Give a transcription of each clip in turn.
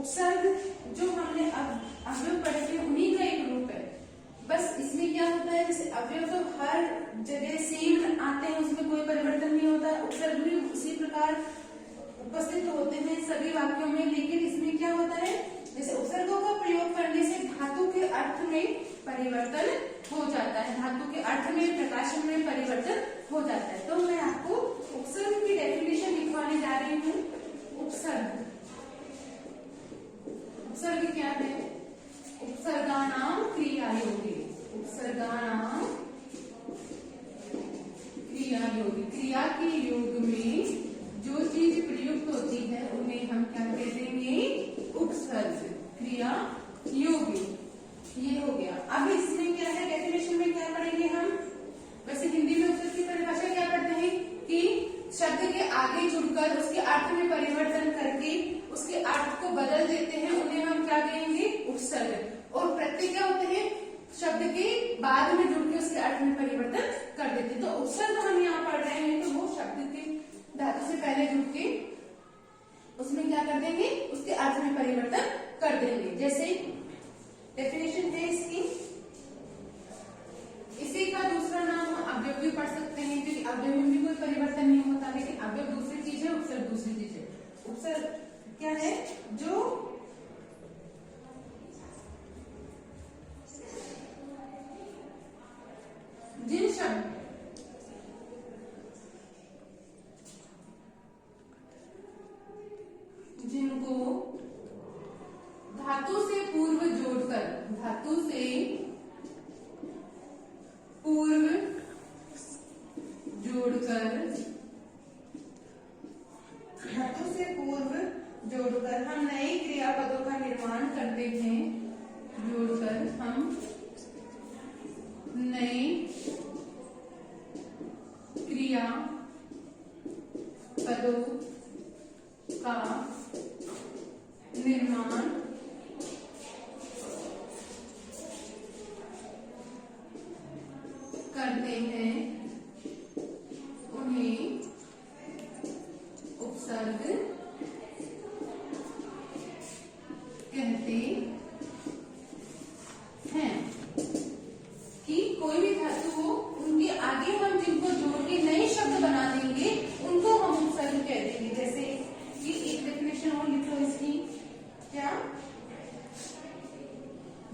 उपसर्ग जो हमने अवयव पढ़े थे उन्हीं का एक रूप है। बस इसमें क्या होता है, जैसे अवयव तो हर जगह सेम आते हैं, उसमें कोई परिवर्तन नहीं होता, उपसर्ग भी उसी प्रकार उपस्थित होते हैं सभी वाक्यों में। लेकिन इसमें क्या होता है, जैसे उपसर्गों का प्रयोग करने से धातु के अर्थ में परिवर्तन हो जाता है, धातु के अर्थ में, प्रकाशन में परिवर्तन हो जाता है। तो मैं आपको उपसर्ग की डेफिनेशन लिखवाने जा रही हूँ। उपसर्ग, उपसर्ग क्या है? उपसर्गानाम क्रियायोगी, उपसर्गानाम क्रियायोगी, क्रिया के योग में जो चीज प्रयुक्त होती है उन्हें हम क्या कह देंगे? उपसर्ग, क्रिया योगी। ये हो गया। अब इसमें क्या है, डेफिनेशन में क्या पढ़ेंगे हम? वैसे हिंदी में उपसर्ग की परिभाषा क्या पढ़ते हैं कि शब्द के आगे जुड़कर उसके अर्थ में परिवर्तन करके उसके अर्थ को बदल देते हैं, उन्हें हम क्या कहेंगे? उपसर्ग। और प्रत्यय क्या होते हैं? शब्द के बाद में जुड़ के उसके अर्थ में परिवर्तन कर देते हैं। तो उपसर्ग हम यहाँ पढ़ रहे हैं तो वो शब्द के धातु से पहले जुड़ के उसमें क्या कर देंगे? उसके अर्थ में परिवर्तन कर देंगे। जैसे डेफिनेशन है इसकी, इसी का दूसरा नाम अवयव भी पढ़ सकते हैं, क्योंकि अवयव में भी कोई परिवर्तन नहीं होता, लेकिन अवयव दूसरी चीज है, उपसर्ग दूसरी चीज है। उपसर्ग क्या है? जो जिन शब्द जिनको धातु से पूर्व जोड़कर, धातु से पूर्व जोड़कर, धातु से पूर्व जोड़कर हम नए क्रियापदों का निर्माण करते हैं, जोड़कर हम नए क्रिया पदों का निर्माण करते हैं, उन्हें उपसर्ग कहते हैं। कि कोई भी धातु हो, उनके आगे हम जिनको जोड़ के नए शब्द बना देंगे उनको हम उपसर्ग कह देंगे। जैसे कि एक डेफिनेशन और लिखो इसकी, क्या?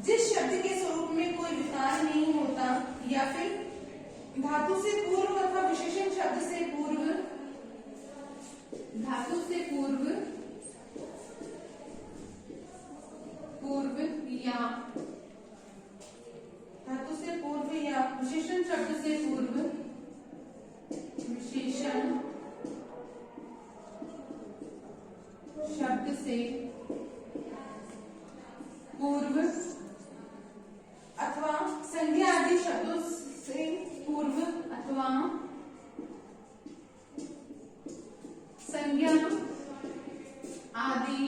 जिस शब्द के स्वरूप में कोई विकार नहीं होता या फिर धातु से पूर्व अथवा विशेषण शब्द से पूर्व, धातु से पूर्व या धातु से पूर्व या विशेषण शब्द से पूर्व, विशेषण शब्द से पूर्व अथवा संज्ञा आदि शब्दों से पूर्व अथवा संज्ञा आदि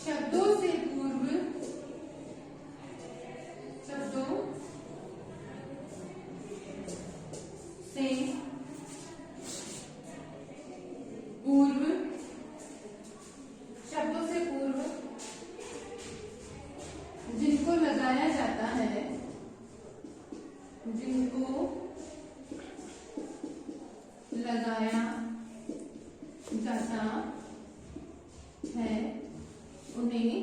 शब्दों से पूर्व, शब्दों से पूर्व, शब्दों से पूर्व जिनको लगाया जाता है, जिनको लगाया जाता है, उन्हें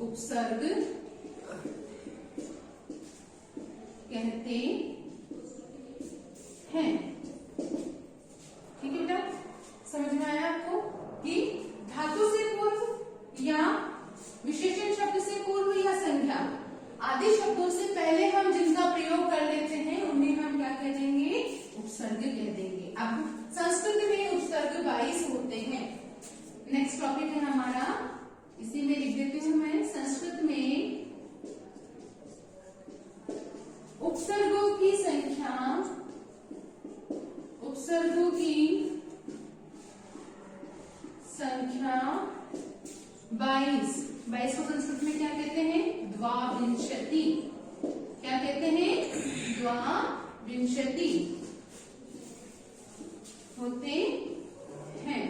उपसर्ग कहते हैं। ठीक है बेटा, समझ में आया आपको कि धातु से पूर्व या विशेषण शब्द से पूर्व या संज्ञा आदि शब्दों से पहले हम जिनका प्रयोग कर लेते हैं उन्हें हम क्या कह देंगे? उपसर्ग कह देंगे। अब संस्कृत में उपसर्ग 22 होते हैं। नेक्स्ट टॉपिक है हमारा, इसी में लिख देती हूं मैं, संस्कृत में उपसर्गों की संख्या, उपसर्गों की संख्या 22। 22 को संस्कृत में क्या कहते हैं? द्वाविंशति। क्या कहते हैं? द्वाविंशति होते हैं।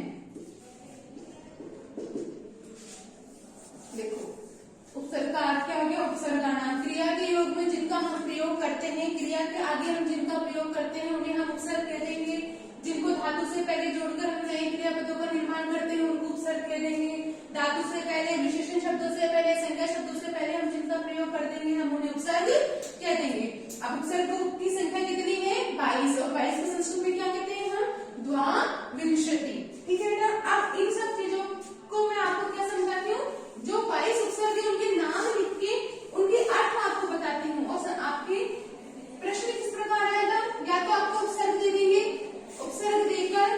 करते हैं, क्रिया के आगे हम जिनका प्रयोग करते हैं उन्हें हम उपसर्ग कह देंगे। जिनको धातु से पहले जोड़कर हम नए क्रियापदों का निर्माण करते हैं उनको उपसर्ग कह देंगे। धातु से पहले, विशेषण शब्दों से पहले, संज्ञा शब्दों से पहले हम जिनका प्रयोग कर देंगे हम उन्हें उपसर्ग कह देंगे। अब उपसर्गों की संख्या कितनी है? 22, और 22 को संस्कृत में क्या कहते हैं हम? द्वाविंशति। ठीक है बेटा, अब इन सब चीजों को मैं आपको क्या समझाती हूँ, जो 22 उपसर्ग है उनके नाम लिख के उनके अर्थ आपको बताती हूँ। और आपके प्रश्न किस प्रकार आएगा, या तो आपको उपसर्ग दे देंगे, उपसर्ग देकर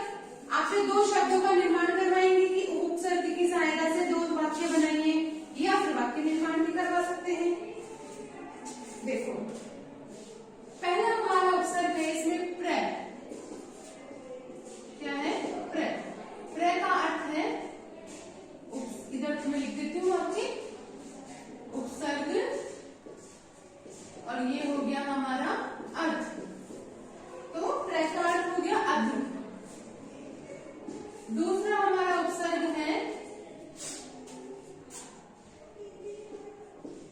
आपसे दो शब्दों का निर्माण करवाएंगे कि उपसर्ग की सहायता से दो वाक्य बनाइए, या फिर वाक्य निर्माण भी करवा सकते हैं। देखो पहला हमारा उपसर्ग है, इसमें प्र, क्या है? प्र। प्र का अर्थ है, इधर मैं लिख देती हूँ आपके, उपसर्ग, और ये हो गया हमारा अर्थ। तो प्र का अर्थ हो गया अर्थ। दूसरा हमारा उपसर्ग है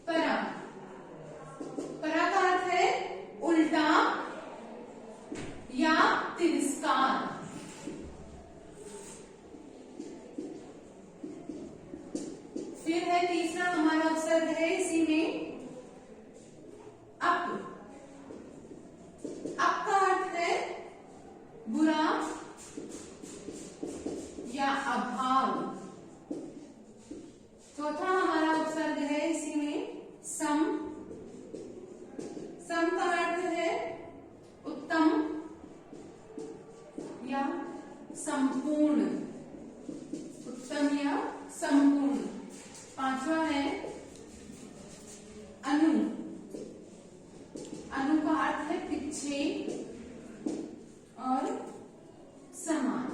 परा। परा का अर्थ है उल्टा या तिरस्कार। फिर है तीसरा हमारा उपसर्ग है इसी में अप। अप का अर्थ है बुरा या अभाव। चौथा हमारा उपसर्ग है इसी में सम। सम का अर्थ है उत्तम या संपूर्ण, उत्तम या संपूर्ण। पांचवा है अनु। अनु का अर्थ है पीछे और समान।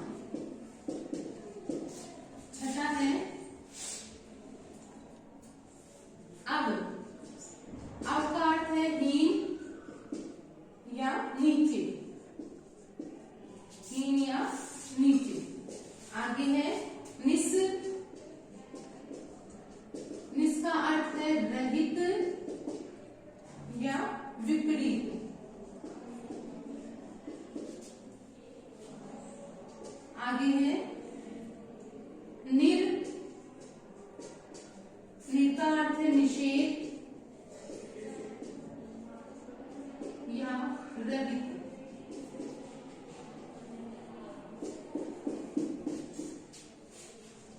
छठा है अब। अब का अर्थ है हीन या नीचे, हीन या नीचे। आगे है निस। निस का अर्थ है रहित या विपरीत। आगे है निर। निर का अर्थ है निषेध या रहित।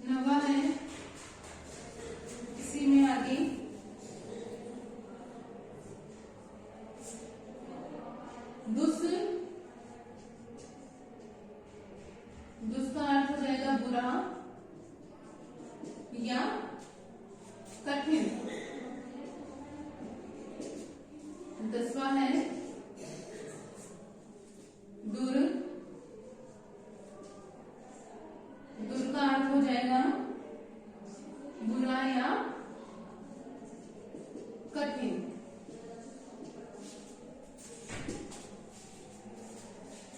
नवा है इसी में आगे दुस। दुस का अर्थ हो जाएगा बुरा या कठिन। 10वां है दुर। दुर का अर्थ हो जाएगा बुरा या कठिन।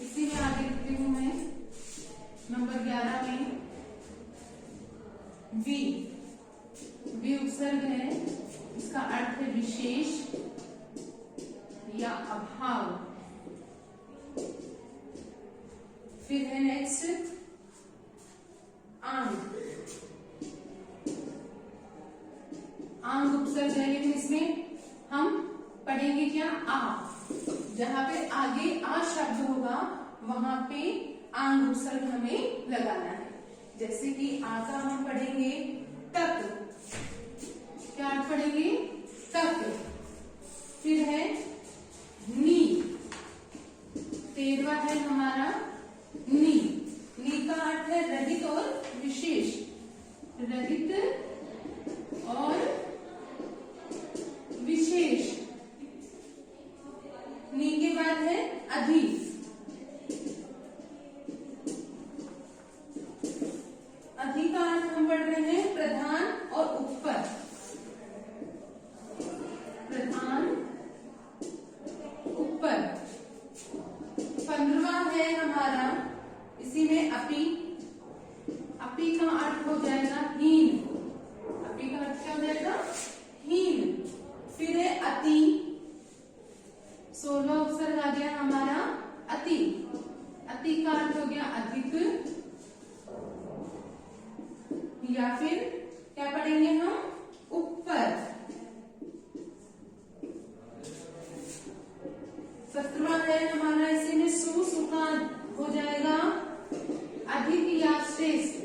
इसी में आगे लिखती हूं मैं नंबर 11 में वी। वी उपसर्ग है, इसका अर्थ है विशेष या अभाव। फिर है नेक्स्ट आंग। आंग उपसर्ग है, लेकिन इसमें हम पढ़ेंगे क्या? आ। जहां पे आगे आ शब्द होगा वहां पे आंग उपसर्ग हमें लगाना है। जैसे कि आ का हम पढ़ेंगे तक। क्या पढ़ेंगे? तक। फिर है नी। 13वां है हमारा नी। नी का अर्थ है रहित और विशेष। रहित और विशेष। नी के बाद है अधि। अधि का अर्थ हम पढ़ रहे हैं प्रधान और ऊपर। प्रधान ऊपर। 15वां है हमारा इसी में अपी। अपी का अर्थ हो जाएगा हीन। अपी का अर्थ क्या हो जाएगा? हीन। फिर है अति। गया अधिक, या फिर क्या पढ़ेंगे हम, ऊपर। सत्रवा है हमारा, इसी में सु का हो जाएगा अधिक या श्रेष्ठ,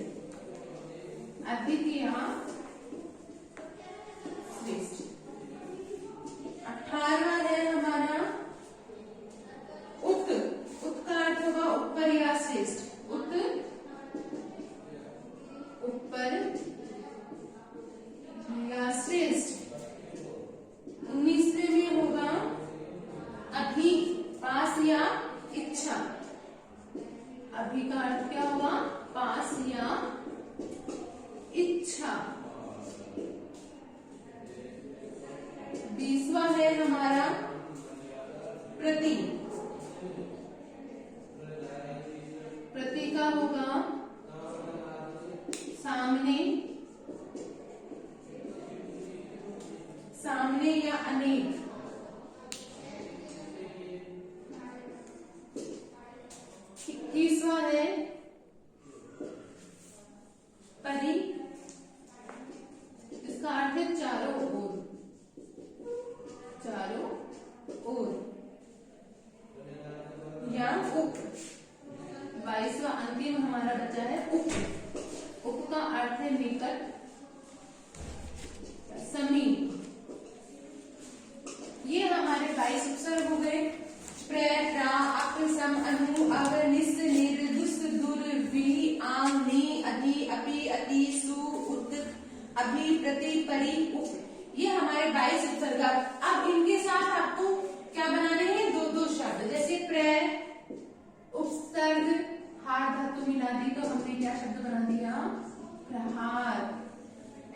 अधिक या श्रेष्ठ। 18वां है हमारा उत, उत का अर्थ होगा ऊपर या श्रेष्ठ, उत ऊपर या श्रेष्ठ। 19वें में होगा अधिक, पास या इच्छा, अभी का अर्थ क्या होगा, पास या इच्छा। 20वां है हमारा प्रति, प्रति का होगा सामने, सामने या अनेक। 21वां है परि, इसका अर्थ है चारों ओर, चारों ओर या उप। 22वां अंतिम हमारा बचा है उप, उप का अर्थ है निकट, समीप। ये हमारे 22 उपसर्ग हो गए। प्र, प्रा, अप, सम, अनु, अव, निस, निर, दुस, दुर, वि, आम, नि, अधि, अपि, अति, सु, उत, अभि, प्रति, परि, उप। ये हमारे 22 उपसर्ग। अब इनके साथ आपको क्या बनाने हैं, दो दो शब्द। जैसे प्र उपसर्ग हार धातु मिला दी तो हमने क्या शब्द बना दिया, प्रहार।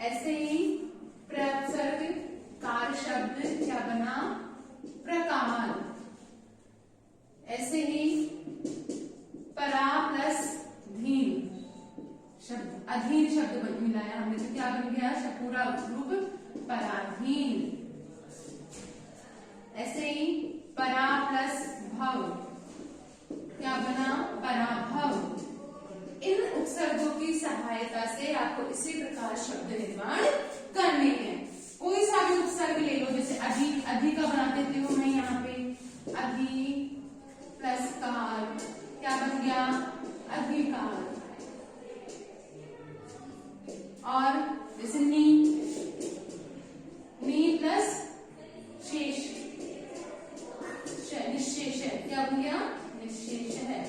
ऐसे ही प्रउपसर्ग कार शब्द क्या बना, प्रकार। ऐसे ही परा प्लस धीन शब्द, अधीन शब्द मिलाया हमने तो क्या बन गया, पूरा रूप पराधीन। ऐसे ही परा प्लस भव क्या बना, पराभव। इन उपसर्गों की सहायता से आपको इसी प्रकार शब्द निर्माण करने हैं। कोई सा भी उपसर्ग ले लो, जैसे अधिक, अधिक का बना देती हूँ मैं यहाँ पे, अधिक प्लस कार क्या बन गया, अधिकार। और जैसे नी, नी प्लस शेष, निशेष है, क्या बन गया, निशेष है।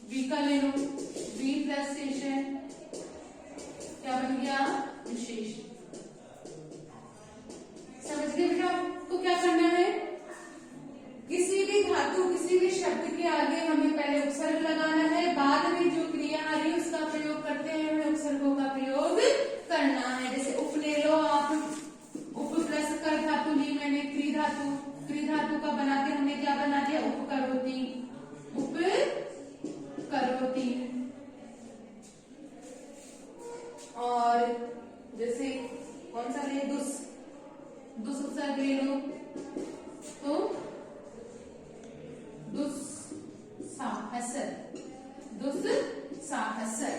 वी का ले लो, वी प्लस शेष है, क्या बन गया, विशेष। समझ गए बेटा, आपको क्या करना है, किसी भी धातु, किसी भी शब्द के आगे हमें पहले उपसर्ग लगाना है, बाद में जो क्रिया आ रही है उसका प्रयोग करते हैं, हमें उपसर्गों का प्रयोग करना है। जैसे उप ले लो आप, उप प्लस कर धातु ली मैंने, क्री धातु, क्री धातु का बना के हमने क्या बना दिया, उपकरोति, उपकरोति। और जैसे कौन सा ले, दुस, दुस उपसर्ग ले लो तो दुस्साहसर, दुस्साहसर।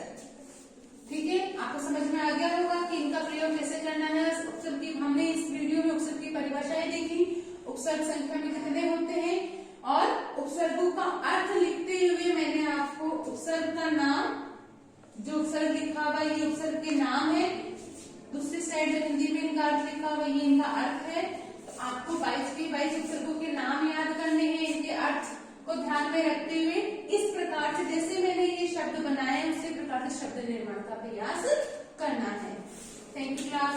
ठीक है, आपको समझ में आ गया होगा कि इनका प्रयोग कैसे करना है। उपसर्ग की हमने इस वीडियो में उपसर्ग की परिभाषाएं देखी, उपसर्ग संख्या में कितने होते हैं, और उपसर्गों का अर्थ लिखते हुए मैंने आपको उपसर्ग का नाम, जो उपसर्ग लिखा हुआ ये उपसर्ग के नाम है, दूसरी साइड जो हिंदी में इनका अर्थ लिखा हुआ ये इनका अर्थ है। तो आपको 22 के 22 उपसर्गों के नाम याद करने हैं, इनके अर्थ को ध्यान में रखते हुए इस प्रकार से जैसे मैंने ये शब्द बनाए उसी प्रकार से शब्द निर्माण का प्रयास करना है। Thank you class.